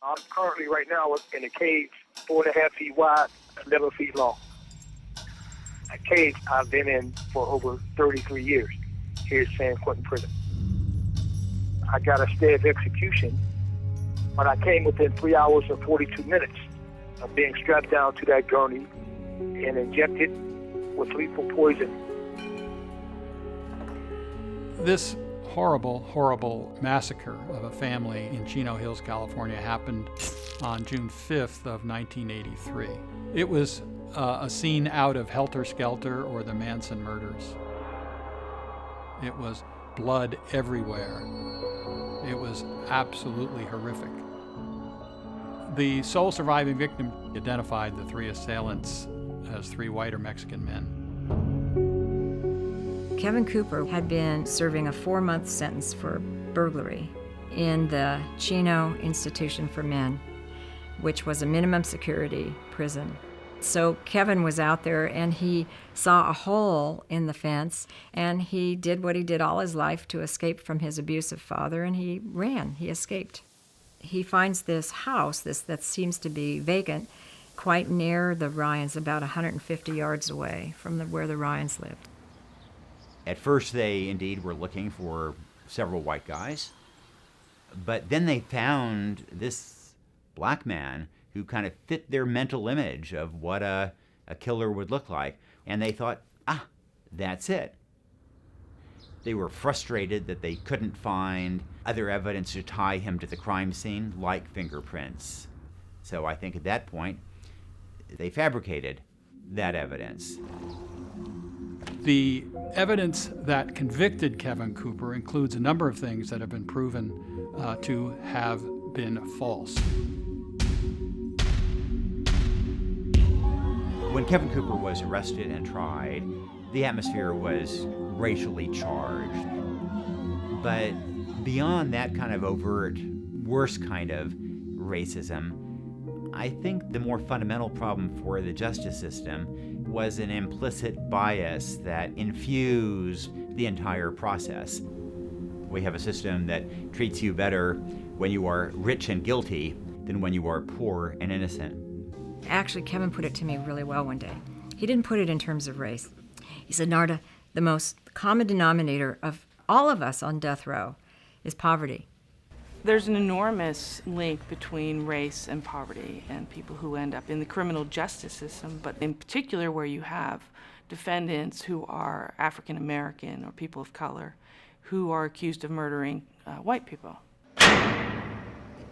I'm currently right now in a cage 4.5 feet wide, 11 feet long. A cage I've been in for over 33 years here at San Quentin Prison. I got a stay of execution, but I came within 3 hours and 42 minutes of being strapped down to that gurney and injected with lethal poison. This horrible, horrible massacre of a family in Chino Hills, California happened on June 5th of 1983. It was a scene out of Helter Skelter or the Manson murders. It was blood everywhere. It was absolutely horrific. The sole surviving victim identified the three assailants as three white or Mexican men. Kevin Cooper had been serving a 4-month sentence for burglary in the Chino Institution for Men, which was a minimum security prison. So Kevin was out there and he saw a hole in the fence and he did what he did all his life to escape from his abusive father, and he ran, he escaped. He finds this house that seems to be vacant quite near the Ryans, about 150 yards away from where the Ryans lived. At first they indeed were looking for several white guys, but then they found this black man who kind of fit their mental image of what a killer would look like. And they thought, that's it. They were frustrated that they couldn't find other evidence to tie him to the crime scene, like fingerprints. So I think at that point, they fabricated that evidence. The evidence that convicted Kevin Cooper includes a number of things that have been proven to have been false. When Kevin Cooper was arrested and tried, the atmosphere was racially charged. But beyond that kind of overt, worse kind of racism, I think the more fundamental problem for the justice system was an implicit bias that infused the entire process. We have a system that treats you better when you are rich and guilty than when you are poor and innocent. Actually, Kevin put it to me really well one day. He didn't put it in terms of race. He said, Narda, the most common denominator of all of us on death row is poverty. There's an enormous link between race and poverty and people who end up in the criminal justice system, but in particular where you have defendants who are African American or people of color who are accused of murdering white people.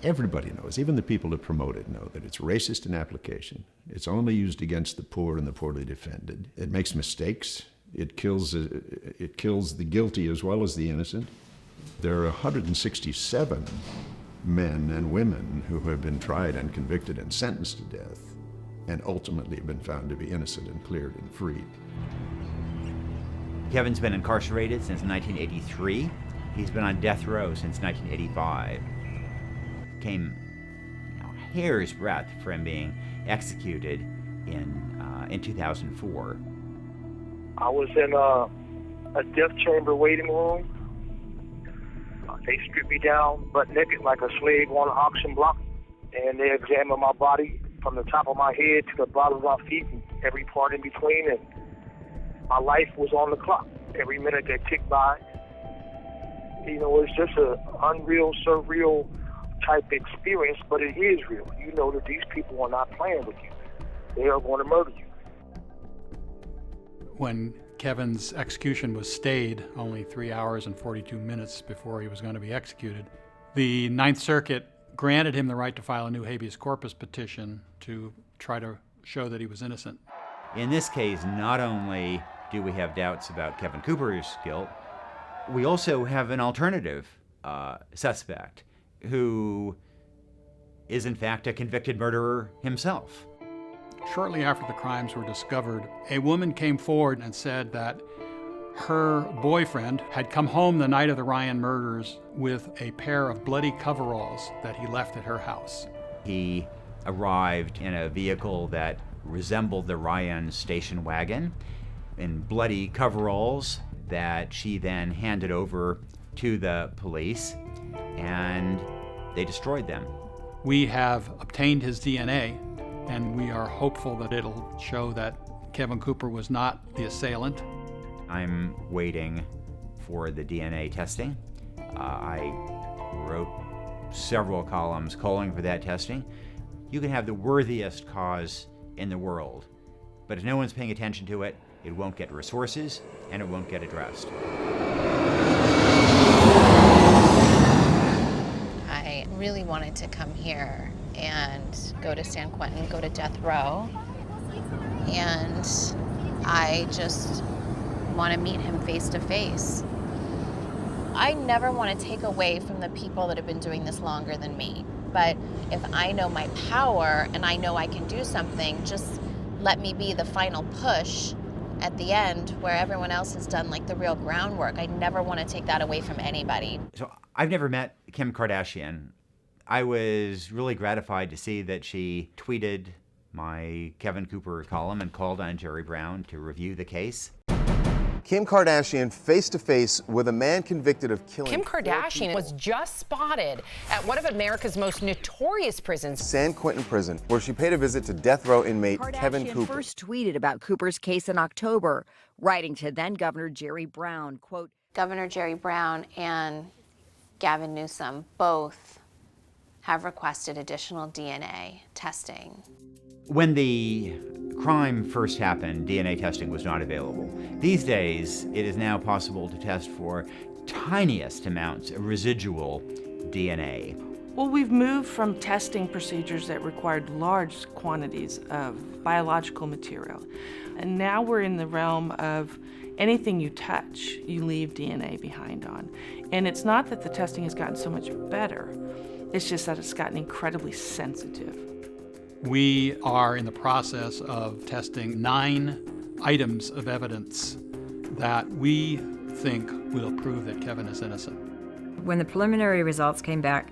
Everybody knows, even the people that promote it know that it's racist in application. It's only used against the poor and the poorly defended. It makes mistakes. It kills the guilty as well as the innocent. There are 167 men and women who have been tried and convicted and sentenced to death and ultimately have been found to be innocent and cleared and freed. Kevin's been incarcerated since 1983. He's been on death row since 1985. Came a hair's breadth from being executed in 2004. I was in a death chamber waiting room. They stripped me down butt naked like a slave on an auction block, and they examined my body from the top of my head to the bottom of my feet and every part in between, and my life was on the clock. Every minute that ticked by, it's just an unreal, surreal type experience, but it is real. You know that these people are not playing with you. They are going to murder you. When Kevin's execution was stayed only 3 hours and 42 minutes before he was going to be executed, the Ninth Circuit granted him the right to file a new habeas corpus petition to try to show that he was innocent. In this case, not only do we have doubts about Kevin Cooper's guilt, we also have an alternative suspect who is in fact a convicted murderer himself. Shortly after the crimes were discovered, a woman came forward and said that her boyfriend had come home the night of the Ryan murders with a pair of bloody coveralls that he left at her house. He arrived in a vehicle that resembled the Ryan station wagon in bloody coveralls that she then handed over to the police, and they destroyed them. We have obtained his DNA, and we are hopeful that it'll show that Kevin Cooper was not the assailant. I'm waiting for the DNA testing. I wrote several columns calling for that testing. You can have the worthiest cause in the world, but if no one's paying attention to it, it won't get resources and it won't get addressed. I really wanted to come here and go to San Quentin, go to death row, and I just want to meet him face to face. I never want to take away from the people that have been doing this longer than me, but if I know my power and I know I can do something, just let me be the final push at the end where everyone else has done like the real groundwork. I never want to take that away from anybody. So I've never met Kim Kardashian. I was really gratified to see that she tweeted my Kevin Cooper column and called on Jerry Brown to review the case. Kim Kardashian face-to-face with a man convicted of killing. Kim Kardashian was just spotted at one of America's most notorious prisons, San Quentin Prison, where she paid a visit to death row inmate Kevin Cooper. First tweeted about Cooper's case in October, writing to then Governor Jerry Brown, quote, Governor Jerry Brown and Gavin Newsom both have requested additional DNA testing. When the crime first happened, DNA testing was not available. These days, it is now possible to test for tiniest amounts of residual DNA. Well, we've moved from testing procedures that required large quantities of biological material, and now we're in the realm of anything you touch, you leave DNA behind on. And it's not that the testing has gotten so much better, it's just that it's gotten incredibly sensitive. We are in the process of testing 9 items of evidence that we think will prove that Kevin is innocent. When the preliminary results came back,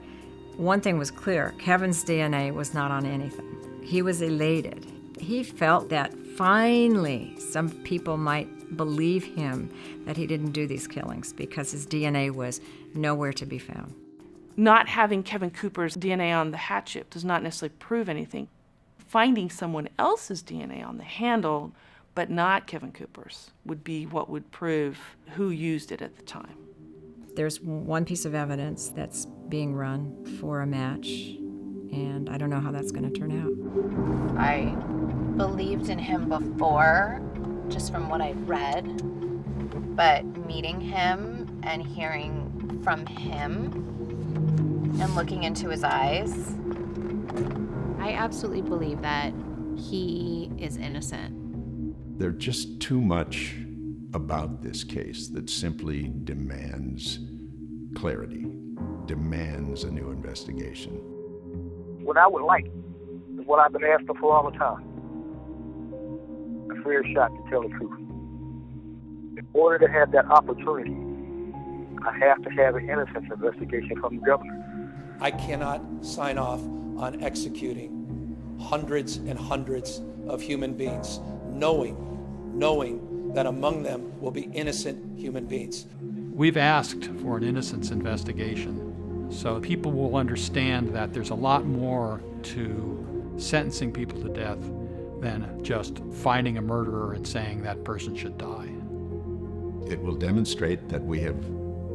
one thing was clear: Kevin's DNA was not on anything. He was elated. He felt that finally some people might believe him that he didn't do these killings because his DNA was nowhere to be found. Not having Kevin Cooper's DNA on the hatchet does not necessarily prove anything. Finding someone else's DNA on the handle, but not Kevin Cooper's, would be what would prove who used it at the time. There's one piece of evidence that's being run for a match, and I don't know how that's going to turn out. I believed in him before, just from what I've read, but meeting him and hearing from him and looking into his eyes, I absolutely believe that he is innocent. There's just too much about this case that simply demands clarity, demands a new investigation. What I would like is what I've been asking for all the time: a fair shot to tell the truth. In order to have that opportunity, I have to have an innocence investigation from the governor. I cannot sign off on executing hundreds and hundreds of human beings, knowing that among them will be innocent human beings. We've asked for an innocence investigation so people will understand that there's a lot more to sentencing people to death than just finding a murderer and saying that person should die. It will demonstrate that we have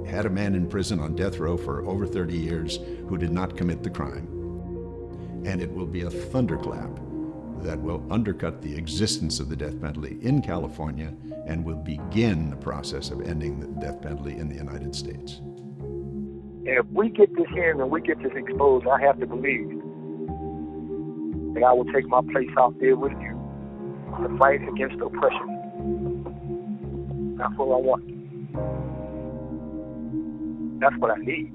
had a man in prison on death row for over 30 years who did not commit the crime. And it will be a thunderclap that will undercut the existence of the death penalty in California and will begin the process of ending the death penalty in the United States. And if we get this hearing and we get this exposed, I have to believe that I will take my place out there with you to fight against oppression. That's what I want. That's what I need.